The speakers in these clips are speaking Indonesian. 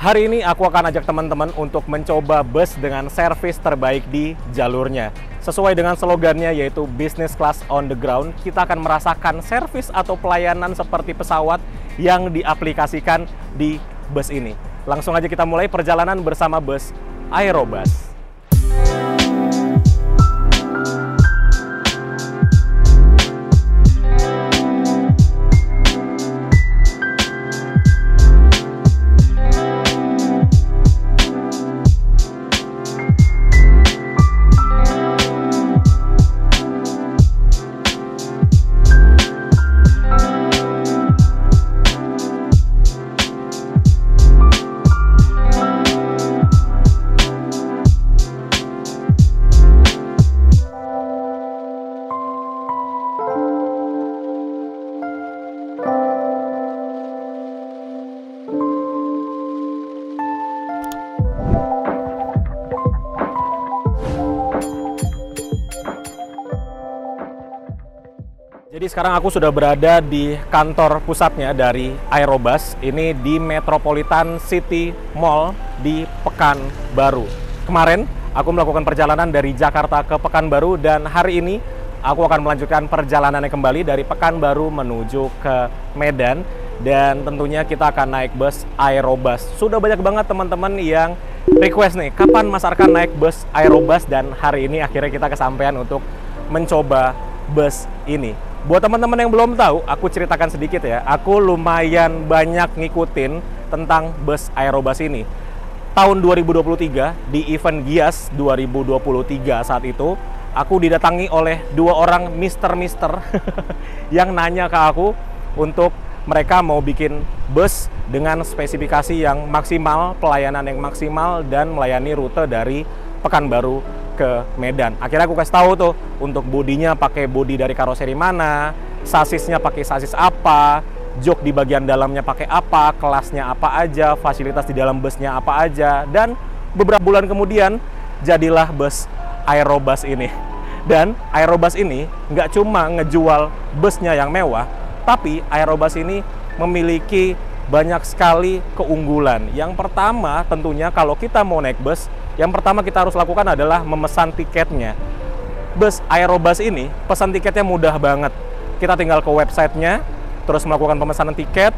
Hari ini aku akan ajak teman-teman untuk mencoba bus dengan servis terbaik di jalurnya. Sesuai dengan slogannya yaitu Business Class on the Ground, kita akan merasakan servis atau pelayanan seperti pesawat yang diaplikasikan di bus ini. Langsung aja kita mulai perjalanan bersama bus Aerobus. Jadi sekarang aku sudah berada di kantor pusatnya dari Aerobus. Ini di Metropolitan City Mall di Pekanbaru. Kemarin aku melakukan perjalanan dari Jakarta ke Pekanbaru dan hari ini aku akan melanjutkan perjalanannya kembali dari Pekanbaru menuju ke Medan. Dan tentunya kita akan naik bus Aerobus. Sudah banyak banget teman-teman yang request nih, kapan Mas Arkan naik bus Aerobus, dan hari ini akhirnya kita kesampaian untuk mencoba bus ini. Buat teman-teman yang belum tahu, aku ceritakan sedikit ya. Aku lumayan banyak ngikutin tentang bus Aerobus ini. Tahun 2023 di event Gias 2023 saat itu, aku didatangi oleh dua orang mister yang nanya ke aku untuk mereka mau bikin bus dengan spesifikasi yang maksimal, pelayanan yang maksimal, dan melayani rute dari Pekanbaru ke Medan. Akhirnya aku kasih tahu tuh untuk bodinya pakai bodi dari karoseri mana, sasisnya pakai sasis apa, jok di bagian dalamnya pakai apa, kelasnya apa aja, fasilitas di dalam busnya apa aja, dan beberapa bulan kemudian jadilah bus Aerobus ini. Dan Aerobus ini nggak cuma ngejual busnya yang mewah, tapi Aerobus ini memiliki banyak sekali keunggulan. Yang pertama tentunya kalau kita mau naik bus, yang pertama kita harus lakukan adalah memesan tiketnya. Bus Aerobus ini pesan tiketnya mudah banget. Kita tinggal ke websitenya, terus melakukan pemesanan tiket,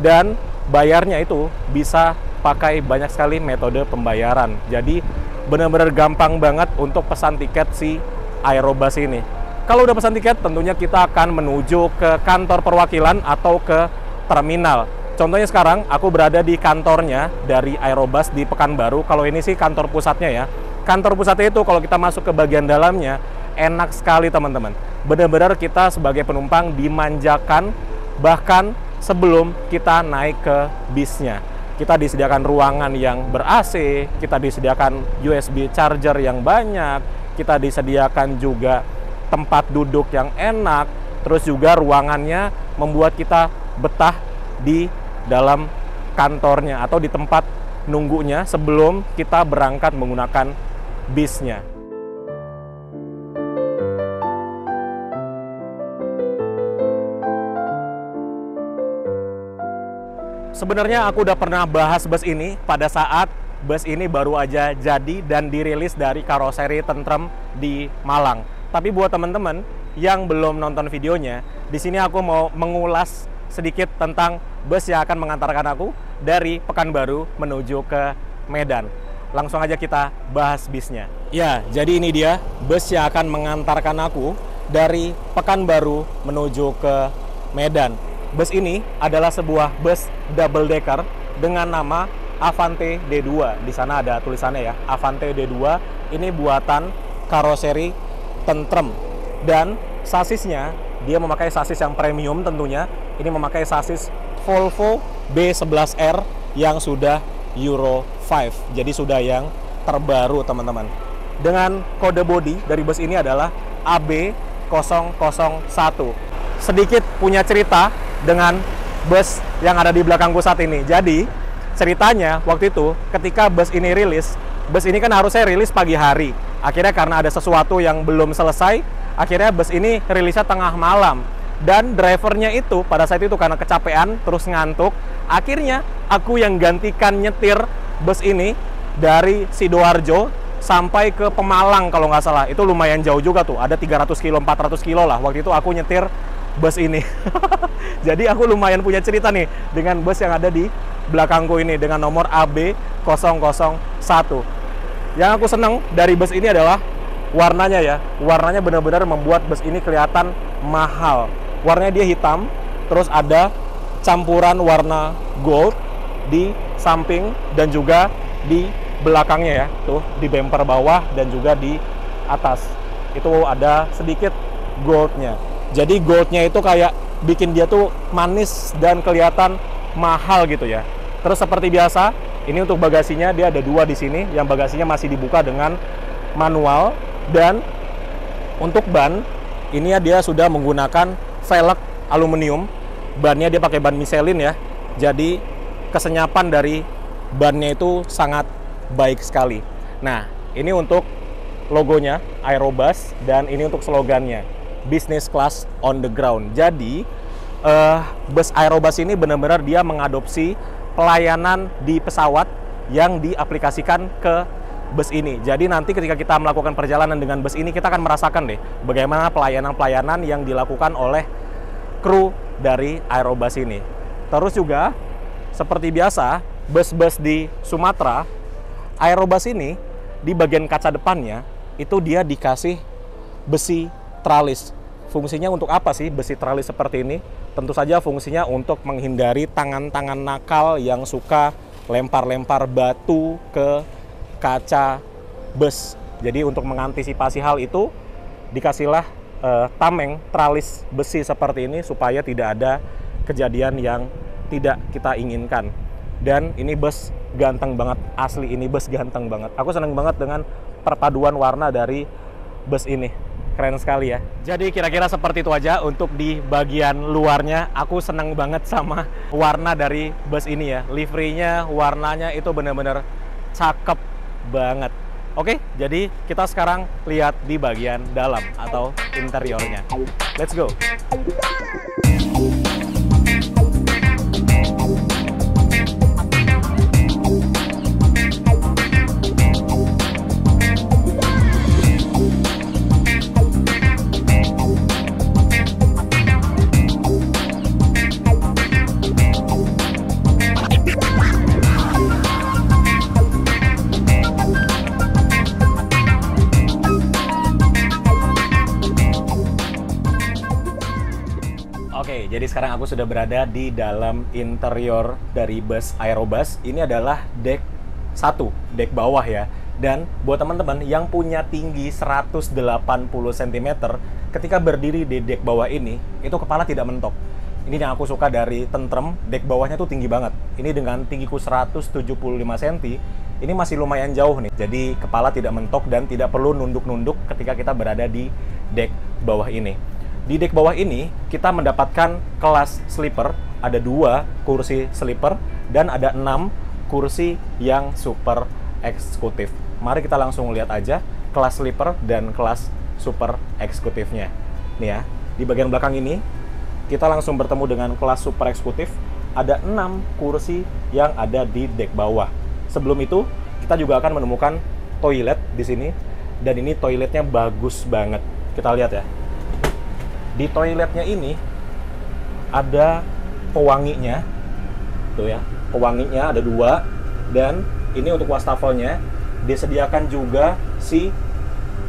dan bayarnya itu bisa pakai banyak sekali metode pembayaran. Jadi benar-benar gampang banget untuk pesan tiket si Aerobus ini. Kalau udah pesan tiket, tentunya kita akan menuju ke kantor perwakilan atau ke terminal. Contohnya sekarang aku berada di kantornya dari Aerobus di Pekanbaru. Kalau ini sih kantor pusatnya ya. Kantor pusatnya itu kalau kita masuk ke bagian dalamnya enak sekali teman-teman. Benar-benar kita sebagai penumpang dimanjakan bahkan sebelum kita naik ke bisnya. Kita disediakan ruangan yang ber-AC, kita disediakan USB charger yang banyak, kita disediakan juga tempat duduk yang enak, terus juga ruangannya membuat kita betah di dalam kantornya atau di tempat nunggunya sebelum kita berangkat menggunakan bisnya. Sebenarnya aku udah pernah bahas bus ini pada saat bus ini baru aja jadi dan dirilis dari karoseri Tentrem di Malang. Tapi buat teman-teman yang belum nonton videonya, di sini aku mau mengulas sedikit tentang bus yang akan mengantarkan aku dari Pekanbaru menuju ke Medan. Langsung aja kita bahas bisnya. Ya, jadi ini dia bus yang akan mengantarkan aku dari Pekanbaru menuju ke Medan. Bus ini adalah sebuah bus double decker dengan nama Avante D2. Di sana ada tulisannya ya, Avante D2. Ini buatan karoseri Tentrem. Dan sasisnya, dia memakai sasis yang premium tentunya. Ini memakai sasis Volvo B11R yang sudah Euro 5. Jadi sudah yang terbaru teman-teman. Dengan kode bodi dari bus ini adalah AB001. Sedikit punya cerita dengan bus yang ada di belakangku saat ini. Jadi ceritanya waktu itu ketika bus ini rilis, bus ini kan harusnya rilis pagi hari. Akhirnya karena ada sesuatu yang belum selesai, akhirnya bus ini rilisnya tengah malam. Dan drivernya itu pada saat itu karena kecapean terus ngantuk, akhirnya aku yang gantikan nyetir bus ini dari Sidoarjo sampai ke Pemalang kalau nggak salah. Itu lumayan jauh juga tuh, ada 300 kilo, 400 kilo lah. Waktu itu aku nyetir bus ini. Jadi aku lumayan punya cerita nih dengan bus yang ada di belakangku ini dengan nomor AB001. Yang aku senang dari bus ini adalah warnanya ya. Warnanya benar-benar membuat bus ini kelihatan mahal. Warnanya dia hitam, terus ada campuran warna gold di samping dan juga di belakangnya ya. Tuh, di bumper bawah dan juga di atas. Itu ada sedikit goldnya. Jadi goldnya itu kayak bikin dia tuh manis dan kelihatan mahal gitu ya. Terus seperti biasa, ini untuk bagasinya dia ada dua di sini. Yang bagasinya masih dibuka dengan manual. Dan untuk ban, ini ya dia sudah menggunakan velg aluminium. Bannya dia pakai ban Michelin ya. Jadi kesenyapan dari bannya itu sangat baik sekali. Nah, ini untuk logonya Aerobus dan ini untuk slogannya Business Class on the Ground. Jadi bus Aerobus ini benar-benar dia mengadopsi pelayanan di pesawat yang diaplikasikan ke bus ini. Jadi nanti ketika kita melakukan perjalanan dengan bus ini, kita akan merasakan deh bagaimana pelayanan-pelayanan yang dilakukan oleh kru dari Aerobus ini. Terus juga seperti biasa, bus-bus di Sumatera, Aerobus ini di bagian kaca depannya itu dia dikasih besi tralis. Fungsinya untuk apa sih besi tralis seperti ini? Tentu saja fungsinya untuk menghindari tangan-tangan nakal yang suka lempar-lempar batu ke kaca bus. Jadi untuk mengantisipasi hal itu dikasihlah tameng tralis besi seperti ini supaya tidak ada kejadian yang tidak kita inginkan. Dan ini bus ganteng banget, asli ini bus ganteng banget. Aku seneng banget dengan perpaduan warna dari bus ini. Keren sekali ya. Jadi kira-kira seperti itu aja untuk di bagian luarnya. Aku seneng banget sama warna dari bus ini ya. Liverynya, warnanya itu benar-benar cakep banget. Oke, jadi kita sekarang lihat di bagian dalam atau interiornya. Let's go. Oke, jadi sekarang aku sudah berada di dalam interior dari bus Aerobus. Ini adalah deck 1, deck bawah ya. Dan buat teman-teman yang punya tinggi 180 cm, ketika berdiri di deck bawah ini, itu kepala tidak mentok. Ini yang aku suka dari Tentrem, deck bawahnya tuh tinggi banget. Ini dengan tinggiku 175 cm, ini masih lumayan jauh nih. Jadi kepala tidak mentok dan tidak perlu nunduk-nunduk ketika kita berada di deck bawah ini. Di deck bawah ini, kita mendapatkan kelas sleeper, ada 2 kursi sleeper, dan ada 6 kursi yang super eksekutif. Mari kita langsung lihat aja kelas sleeper dan kelas super eksekutifnya. Nih ya, di bagian belakang ini, kita langsung bertemu dengan kelas super eksekutif, ada 6 kursi yang ada di deck bawah. Sebelum itu, kita juga akan menemukan toilet di sini, dan ini toiletnya bagus banget. Kita lihat ya. Di toiletnya ini ada pewanginya, tuh ya, pewanginya ada 2, dan ini untuk wastafelnya disediakan juga si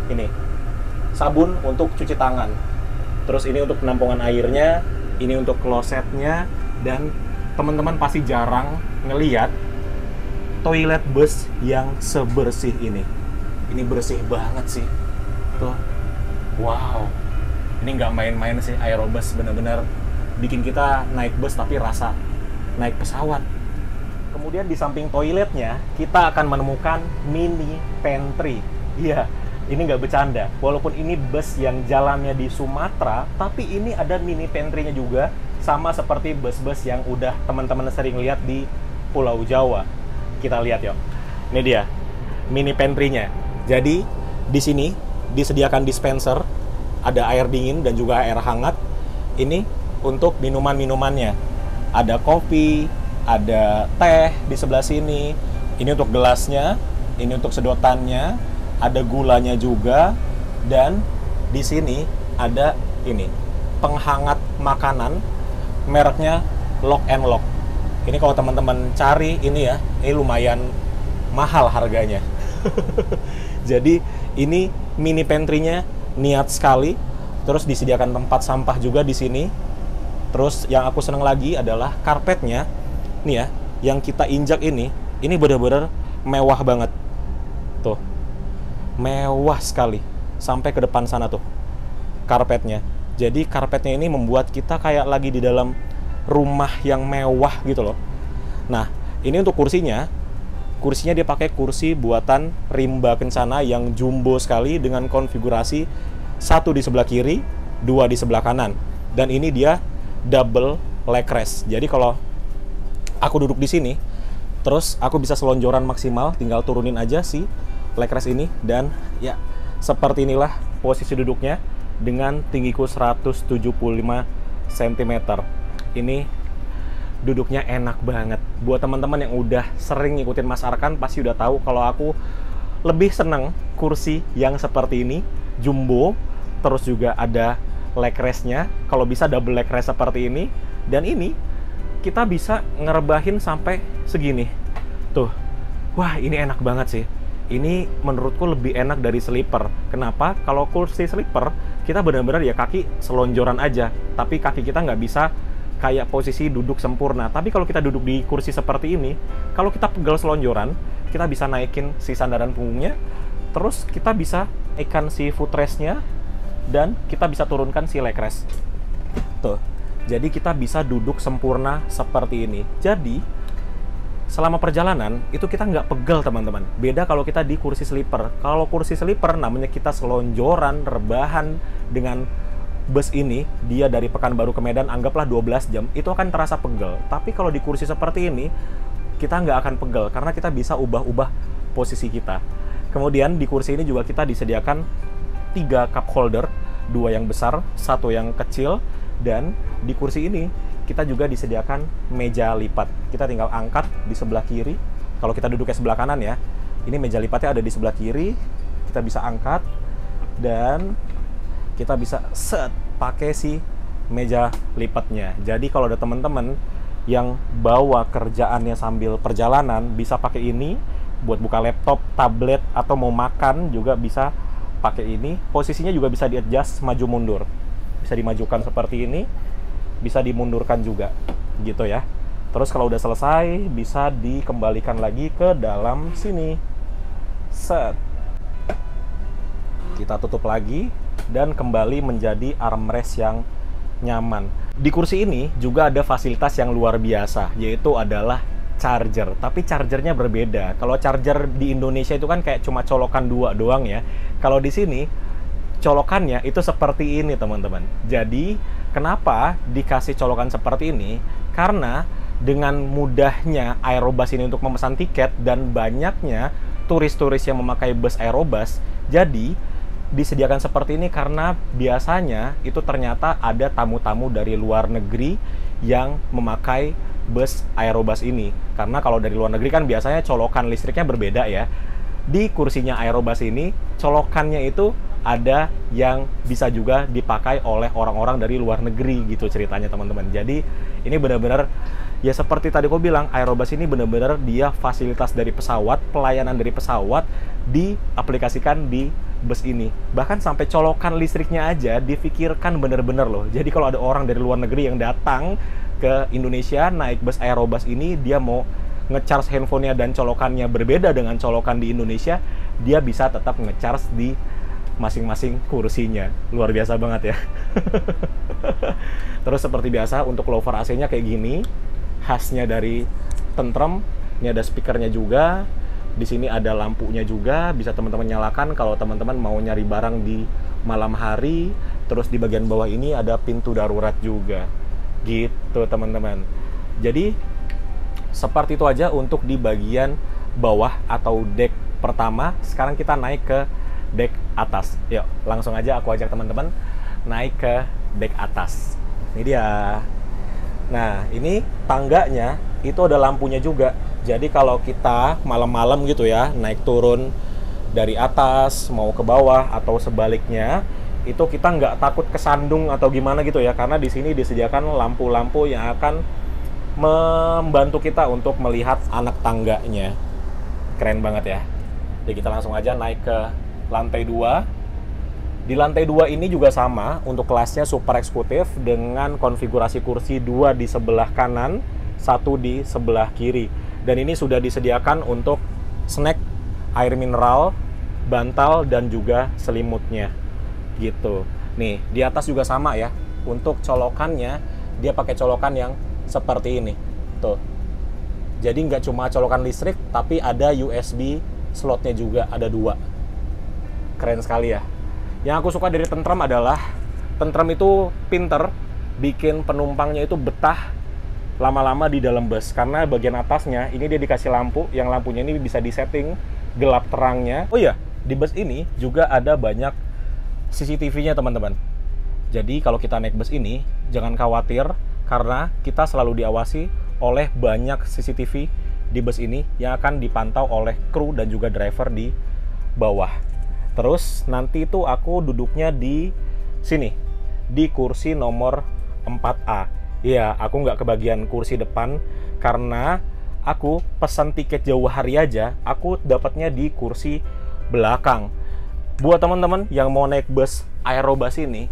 ini sabun untuk cuci tangan. Terus ini untuk penampungan airnya, ini untuk klosetnya, dan teman-teman pasti jarang ngeliat toilet bus yang sebersih ini. Ini bersih banget sih, tuh, wow. Ini nggak main-main sih, Aerobus bener-bener bikin kita naik bus tapi rasa naik pesawat. Kemudian di samping toiletnya, kita akan menemukan mini pantry. Iya, ini nggak bercanda. Walaupun ini bus yang jalannya di Sumatera, tapi ini ada mini pantry-nya juga, sama seperti bus-bus yang udah teman-teman sering lihat di Pulau Jawa. Kita lihat yuk. Ini dia, mini pantry-nya. Jadi, di sini disediakan dispenser, ada air dingin dan juga air hangat. Ini untuk minuman-minumannya. Ada kopi, ada teh di sebelah sini. Ini untuk gelasnya, ini untuk sedotannya, ada gulanya juga, dan di sini ada ini penghangat makanan, mereknya Lock and Lock. Ini kalau teman-teman cari ini ya, ini lumayan mahal harganya. Jadi ini mini pantry-nya niat sekali. Terus disediakan tempat sampah juga di sini. Terus yang aku seneng lagi adalah karpetnya. Nih ya, yang kita injak ini benar-benar mewah banget. Tuh. Mewah sekali. Sampai ke depan sana tuh. Karpetnya. Jadi karpetnya ini membuat kita kayak lagi di dalam rumah yang mewah gitu loh. Nah, ini untuk kursinya. Kursinya dia pakai kursi buatan Rimba Kencana yang jumbo sekali dengan konfigurasi satu di sebelah kiri, dua di sebelah kanan. Dan ini dia double leg rest. Jadi kalau aku duduk di sini, terus aku bisa selonjoran maksimal, tinggal turunin aja si leg rest ini. Dan ya, seperti inilah posisi duduknya dengan tinggiku 175 cm. Ini duduknya enak banget. Buat teman-teman yang udah sering ngikutin Mas Arkan, pasti udah tahu kalau aku lebih seneng kursi yang seperti ini, jumbo, terus juga ada leg rest-nya, kalau bisa double leg rest seperti ini. Dan ini kita bisa ngerebahin sampai segini tuh. Wah, ini enak banget sih. Ini menurutku lebih enak dari sleeper. Kenapa? Kalau kursi sleeper kita benar-benar ya kaki selonjoran aja, tapi kaki kita nggak bisa kayak posisi duduk sempurna. Tapi kalau kita duduk di kursi seperti ini, kalau kita pegel selonjoran, kita bisa naikin si sandaran punggungnya, terus kita bisa naikkan si footrest-nya, dan kita bisa turunkan si leg rest. Tuh. Jadi kita bisa duduk sempurna seperti ini. Jadi selama perjalanan itu kita nggak pegel, teman-teman. Beda kalau kita di kursi sleeper. Kalau kursi sleeper namanya kita selonjoran, rebahan dengan bus ini, dia dari Pekanbaru ke Medan anggaplah 12 jam, itu akan terasa pegel. Tapi kalau di kursi seperti ini kita nggak akan pegel karena kita bisa ubah-ubah posisi kita. Kemudian di kursi ini juga kita disediakan 3 cup holder, 2 yang besar, 1 yang kecil. Dan di kursi ini kita juga disediakan meja lipat. Kita tinggal angkat di sebelah kiri. Kalau kita duduknya sebelah kanan ya, ini meja lipatnya ada di sebelah kiri. Kita bisa angkat dan kita bisa set pakai si meja lipatnya. Jadi kalau ada teman-teman yang bawa kerjaannya sambil perjalanan, bisa pakai ini buat buka laptop, tablet, atau mau makan juga bisa pakai ini. Posisinya juga bisa di-adjust maju mundur. Bisa dimajukan seperti ini, bisa dimundurkan juga gitu ya. Terus kalau udah selesai bisa dikembalikan lagi ke dalam sini. Set. Kita tutup lagi dan kembali menjadi armrest yang nyaman. Di kursi ini juga ada fasilitas yang luar biasa, yaitu adalah charger. Tapi chargernya berbeda. Kalau charger di Indonesia itu kan kayak cuma colokan 2 doang ya. Kalau di sini colokannya itu seperti ini, teman-teman. Jadi kenapa dikasih colokan seperti ini? Karena dengan mudahnya Aerobus ini untuk memesan tiket dan banyaknya turis-turis yang memakai bus Aerobus, jadi disediakan seperti ini karena biasanya itu ternyata ada tamu-tamu dari luar negeri yang memakai bus Aerobus ini. Karena kalau dari luar negeri kan biasanya colokan listriknya berbeda ya. Di kursinya Aerobus ini colokannya itu ada yang bisa juga dipakai oleh orang-orang dari luar negeri gitu ceritanya, teman-teman. Jadi ini benar-benar ya seperti tadi aku bilang, Aerobus ini benar-benar dia fasilitas dari pesawat, pelayanan dari pesawat diaplikasikan di bus ini. Bahkan sampai colokan listriknya aja difikirkan bener-bener loh. Jadi kalau ada orang dari luar negeri yang datang ke Indonesia naik bus Aerobus ini, dia mau nge-charge handphonenya dan colokannya berbeda dengan colokan di Indonesia, dia bisa tetap nge-charge di masing-masing kursinya. Luar biasa banget ya. Terus seperti biasa untuk lower AC-nya kayak gini, khasnya dari Tentrem. Ini ada speakernya juga. Di sini ada lampunya juga, bisa teman-teman nyalakan kalau teman-teman mau nyari barang di malam hari. Terus di bagian bawah ini ada pintu darurat juga. Gitu, teman-teman. Jadi seperti itu aja untuk di bagian bawah atau deck pertama. Sekarang kita naik ke deck atas. Yuk, langsung aja aku ajak teman-teman naik ke deck atas. Ini dia. Nah, ini tangganya itu ada lampunya juga. Jadi kalau kita malam-malam gitu ya, naik turun dari atas mau ke bawah atau sebaliknya, itu kita nggak takut kesandung atau gimana gitu ya, karena di sini disediakan lampu-lampu yang akan membantu kita untuk melihat anak tangganya. Keren banget ya. Jadi kita langsung aja naik ke lantai 2. Di lantai 2 ini juga sama, untuk kelasnya super eksekutif dengan konfigurasi kursi 2 di sebelah kanan, 1 di sebelah kiri. Dan ini sudah disediakan untuk snack, air mineral, bantal, dan juga selimutnya. Gitu. Nih, di atas juga sama ya. Untuk colokannya, dia pakai colokan yang seperti ini. Tuh. Jadi nggak cuma colokan listrik, tapi ada USB slotnya juga, ada 2. Keren sekali ya. Yang aku suka dari Tentrem adalah Tentrem itu pinter bikin penumpangnya itu betah lama-lama di dalam bus, karena bagian atasnya ini dia dikasih lampu, yang lampunya ini bisa disetting gelap terangnya. Oh iya, di bus ini juga ada banyak CCTV-nya teman-teman. Jadi kalau kita naik bus ini jangan khawatir, karena kita selalu diawasi oleh banyak CCTV di bus ini yang akan dipantau oleh kru dan juga driver di bawah. Terus nanti itu aku duduknya di sini, di kursi nomor 4A. Iya, aku nggak kebagian kursi depan karena aku pesan tiket jauh hari aja, aku dapatnya di kursi belakang. Buat teman-teman yang mau naik bus Aerobus ini,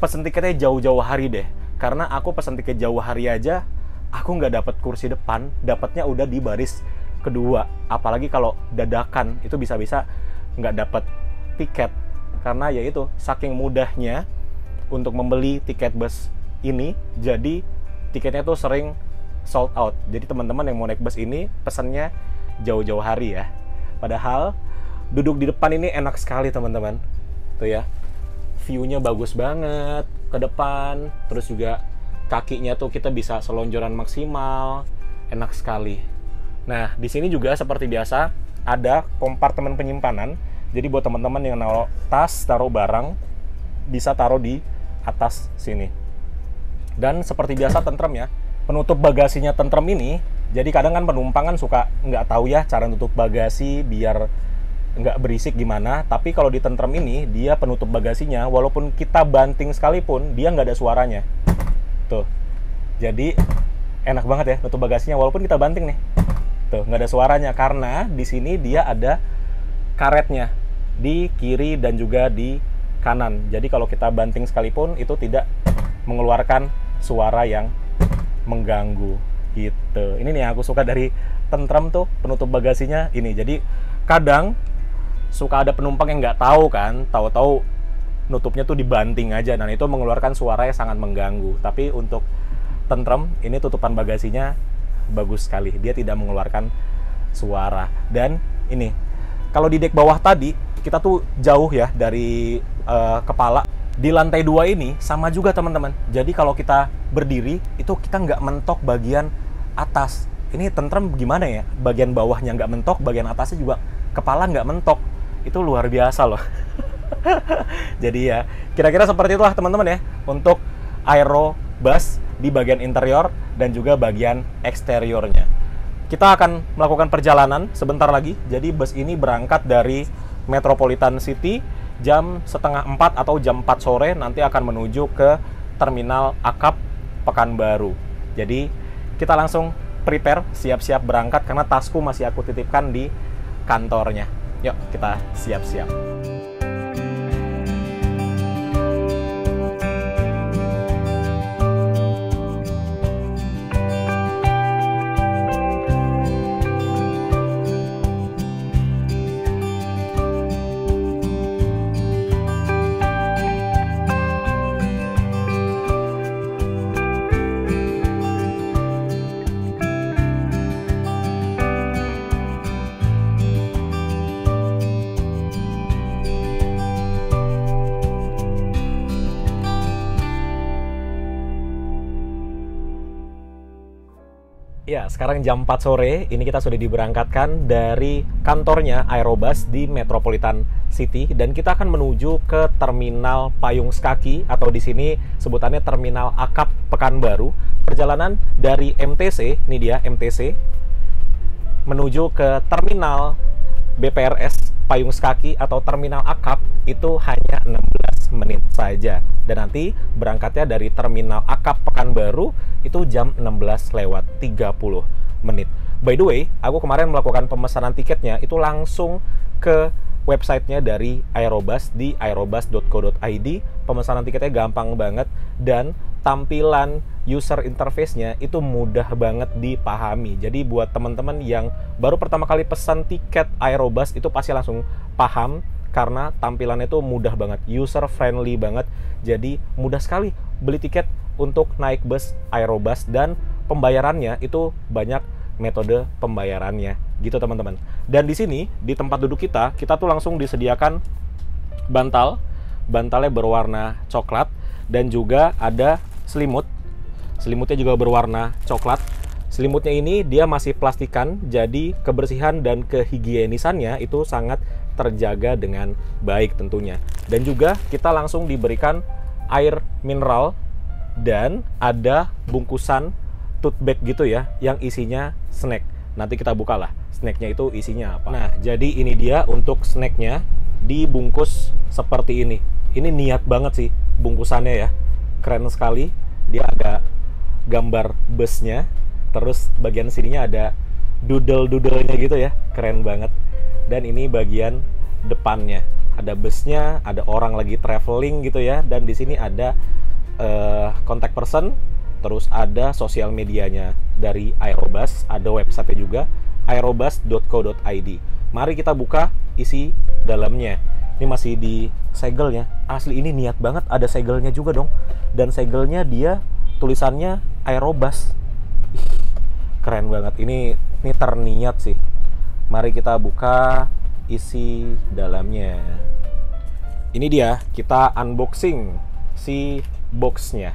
pesan tiketnya jauh-jauh hari deh. Karena aku pesan tiket jauh hari aja, aku nggak dapat kursi depan, dapatnya udah di baris kedua. Apalagi kalau dadakan, itu bisa-bisa nggak dapat tiket, karena yaitu saking mudahnya untuk membeli tiket bus ini, jadi tiketnya tuh sering sold out. Jadi teman-teman yang mau naik bus ini pesannya jauh-jauh hari ya. Padahal duduk di depan ini enak sekali teman-teman. Tuh ya, view-nya bagus banget ke depan, terus juga kakinya tuh kita bisa selonjoran maksimal, enak sekali. Nah, di sini juga seperti biasa ada kompartemen penyimpanan. Jadi buat teman-teman yang naruh tas, taruh barang, bisa taruh di atas sini. Dan seperti biasa Tentrem ya, penutup bagasinya Tentrem ini, jadi kadang kan penumpang kan suka nggak tahu ya cara nutup bagasi biar nggak berisik gimana. Tapi kalau di Tentrem ini, dia penutup bagasinya, walaupun kita banting sekalipun, dia nggak ada suaranya. Tuh, jadi enak banget ya nutup bagasinya, walaupun kita banting nih. Tuh, nggak ada suaranya, karena di sini dia ada karetnya di kiri dan juga di kanan. Jadi kalau kita banting sekalipun itu tidak mengeluarkan suara yang mengganggu gitu. Ini nih yang aku suka dari Tentrem tuh, penutup bagasinya ini. Jadi kadang suka ada penumpang yang nggak tahu kan, tahu-tahu nutupnya tuh dibanting aja, dan itu mengeluarkan suara yang sangat mengganggu. Tapi untuk Tentrem ini tutupan bagasinya bagus sekali, dia tidak mengeluarkan suara. Dan ini kalau di dek bawah tadi kita tuh jauh ya dari kepala. Di lantai 2 ini sama juga teman-teman. Jadi kalau kita berdiri itu kita nggak mentok bagian atas. Ini Tentrem gimana ya? Bagian bawahnya nggak mentok, bagian atasnya juga kepala nggak mentok. Itu luar biasa loh. Jadi ya kira-kira seperti itulah teman-teman ya untuk Aerobus di bagian interior dan juga bagian eksteriornya. Kita akan melakukan perjalanan sebentar lagi. Jadi bus ini berangkat dari Metropolitan City jam setengah 4 atau jam 4 sore, nanti akan menuju ke Terminal Akap Pekanbaru. Jadi kita langsung prepare, siap-siap berangkat karena tasku masih aku titipkan di kantornya. Yuk kita siap-siap. Ya, sekarang jam 4 sore, ini kita sudah diberangkatkan dari kantornya Aerobus di Metropolitan City dan kita akan menuju ke Terminal Payung Sekaki atau di sini sebutannya Terminal Akap Pekanbaru. Perjalanan dari MTC, ini dia MTC, menuju ke Terminal BPRS Payung Sekaki atau Terminal Akap itu hanya 16 menit saja. Dan nanti berangkatnya dari Terminal Akap Pekanbaru itu jam 16:30 menit. By the way, aku kemarin melakukan pemesanan tiketnya itu langsung ke websitenya dari Aerobus di aerobus.co.id. Pemesanan tiketnya gampang banget dan tampilan user interface-nya itu mudah banget dipahami. Jadi buat teman-teman yang baru pertama kali pesan tiket Aerobus itu pasti langsung paham karena tampilannya itu mudah banget, user friendly banget. Jadi mudah sekali beli tiket untuk naik bus Aerobus dan pembayarannya itu banyak metode pembayarannya gitu teman-teman. Dan di sini di tempat duduk kita tuh langsung disediakan bantalnya berwarna coklat dan juga ada selimutnya juga berwarna coklat. Selimutnya ini dia masih plastikan, jadi kebersihan dan kehigienisannya itu sangat terjaga dengan baik tentunya. Dan juga kita langsung diberikan air mineral dan ada bungkusan tote bag gitu ya, yang isinya snack. Nanti kita bukalah snacknya itu isinya apa. Nah, jadi ini dia untuk snacknya dibungkus seperti ini. Ini niat banget sih bungkusannya ya, keren sekali. Dia ada gambar busnya, terus bagian sininya ada doodle-doodlenya gitu ya, keren banget. Dan ini bagian depannya, ada busnya, ada orang lagi traveling gitu ya, dan di sini ada contact person, terus ada sosial medianya dari Aerobus, ada website juga aerobus.co.id. Mari kita buka isi dalamnya. Ini masih di segelnya, asli ini niat banget, ada segelnya juga dong, dan segelnya dia tulisannya Aerobus. Keren banget, ini terniat sih. Mari kita buka isi dalamnya. Ini dia, kita unboxing si boxnya.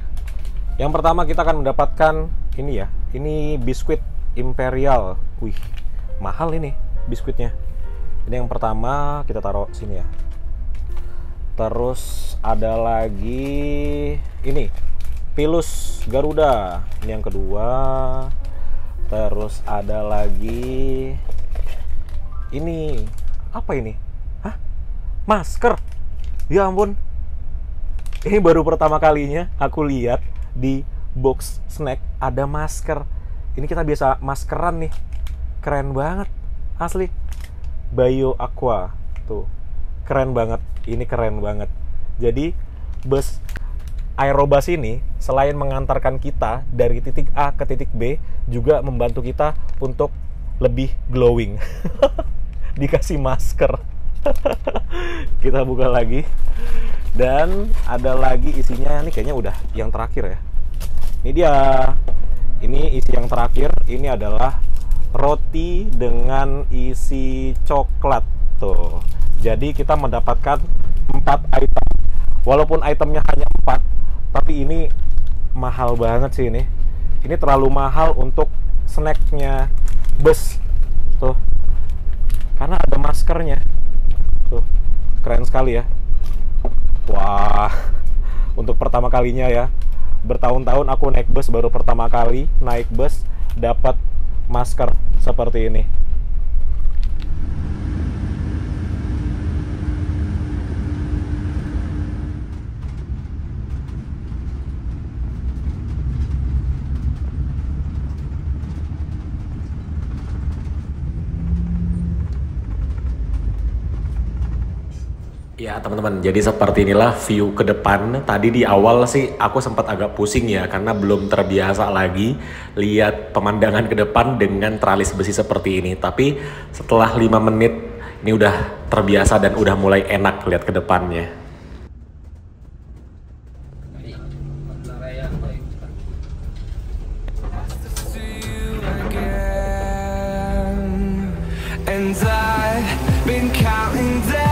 Yang pertama kita akan mendapatkan ini ya, ini biskuit Imperial. Wih, mahal ini biskuitnya. Ini yang pertama, kita taruh sini ya. Terus ada lagi ini Pilus Garuda. Ini yang kedua. Terus ada lagi ini apa ini? Hah? Masker. Ya ampun. Ini baru pertama kalinya aku lihat di box snack ada masker. Ini kita biasa maskeran nih. Keren banget. Asli. Bio Aqua. Tuh. Keren banget. Ini keren banget. Jadi bus Aerobus ini selain mengantarkan kita dari titik A ke titik B, juga membantu kita untuk lebih glowing. Dikasih masker. Kita buka lagi. Dan ada lagi isinya, ini kayaknya udah yang terakhir ya. Ini dia. Ini isi yang terakhir. Ini adalah roti dengan isi coklat. Tuh. Jadi kita mendapatkan 4 item. Walaupun itemnya hanya 4, tapi ini mahal banget sih ini. Ini terlalu mahal untuk snacknya bus. Tuh. Karena ada maskernya. Tuh. Keren sekali ya. Wah. Untuk pertama kalinya ya. Bertahun-tahun aku naik bus, baru pertama kali naik bus dapat masker seperti ini. Ya teman-teman, jadi seperti inilah view ke depan. Tadi di awal sih aku sempat agak pusing ya, karena belum terbiasa lagi lihat pemandangan ke depan dengan tralis besi seperti ini. Tapi setelah 5 menit ini udah terbiasa dan udah mulai enak lihat ke depannya. And I've been counting down